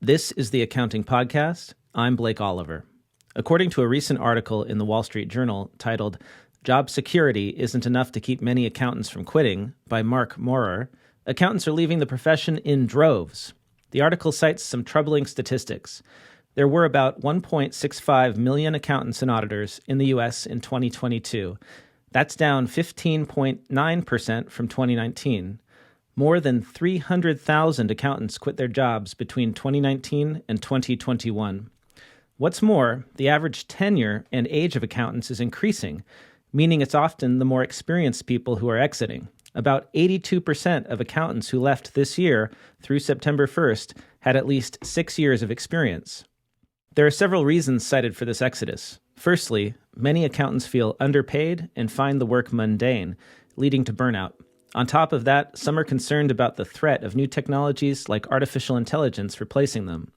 This is the Accounting Podcast. I'm Blake Oliver. According to a recent article in the Wall Street Journal titled "Job Security Isn't Enough to Keep Many Accountants from Quitting" by Mark Maurer, accountants are leaving the profession in droves. The article cites some troubling statistics. There were about 1.65 million accountants and auditors in the U.S. in 2022. That's down 15.9% from 2019. More than 300,000 accountants quit their jobs between 2019 and 2021. What's more, the average tenure and age of accountants is increasing, meaning it's often the more experienced people who are exiting. About 82% of accountants who left this year through September 1st had at least 6 years of experience. There are several reasons cited for this exodus. Firstly, many accountants feel underpaid and find the work mundane, leading to burnout. On top of that, some are concerned about the threat of new technologies like artificial intelligence replacing them.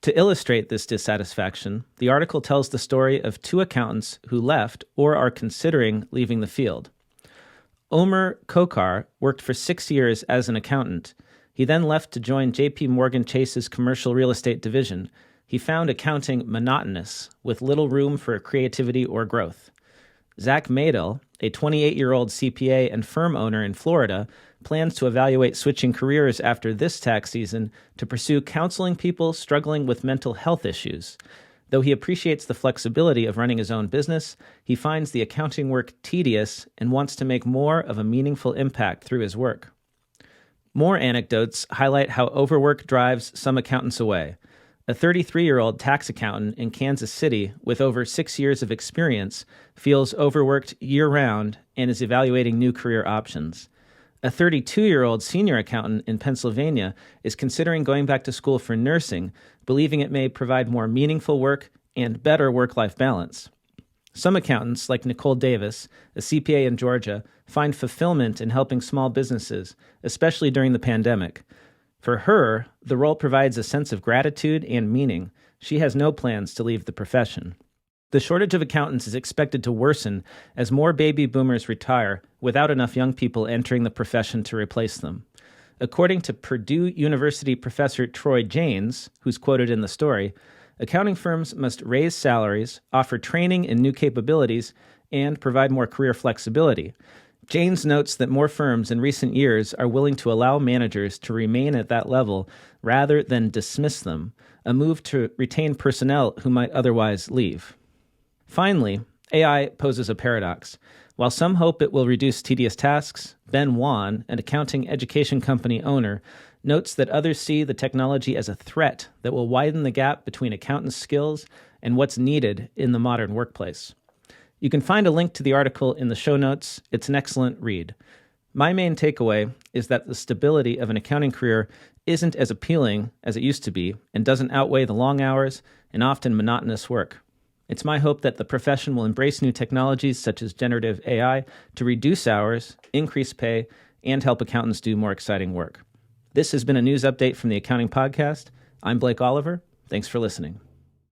To illustrate this dissatisfaction, the article tells the story of two accountants who left or are considering leaving the field. Omer Kokar worked for 6 years as an accountant. He then left to join J.P. Morgan Chase's commercial real estate division. He found accounting monotonous, with little room for creativity or growth. Zach Madel, a 28-year-old CPA and firm owner in Florida, plans to evaluate switching careers after this tax season to pursue counseling people struggling with mental health issues. Though he appreciates the flexibility of running his own business, he finds the accounting work tedious and wants to make more of a meaningful impact through his work. More anecdotes highlight how overwork drives some accountants away. A 33-year-old tax accountant in Kansas City with over 6 years of experience feels overworked year-round and is evaluating new career options. A 32-year-old senior accountant in Pennsylvania is considering going back to school for nursing, believing it may provide more meaningful work and better work-life balance. Some accountants, like Nicole Davis, a CPA in Georgia, find fulfillment in helping small businesses, especially during the pandemic. For her, the role provides a sense of gratitude and meaning. She has no plans to leave the profession. The shortage of accountants is expected to worsen as more baby boomers retire without enough young people entering the profession to replace them. According to Purdue University professor Troy Janes, who's quoted in the story, accounting firms must raise salaries, offer training in new capabilities, and provide more career flexibility. Janes notes that more firms in recent years are willing to allow managers to remain at that level rather than dismiss them, a move to retain personnel who might otherwise leave. Finally, AI poses a paradox. While some hope it will reduce tedious tasks, Ben Wan, an accounting education company owner, notes that others see the technology as a threat that will widen the gap between accountants' skills and what's needed in the modern workplace. You can find a link to the article in the show notes. It's an excellent read. My main takeaway is that the stability of an accounting career isn't as appealing as it used to be and doesn't outweigh the long hours and often monotonous work. It's my hope that the profession will embrace new technologies such as generative AI to reduce hours, increase pay, and help accountants do more exciting work. This has been a news update from the Accounting Podcast. I'm Blake Oliver. Thanks for listening.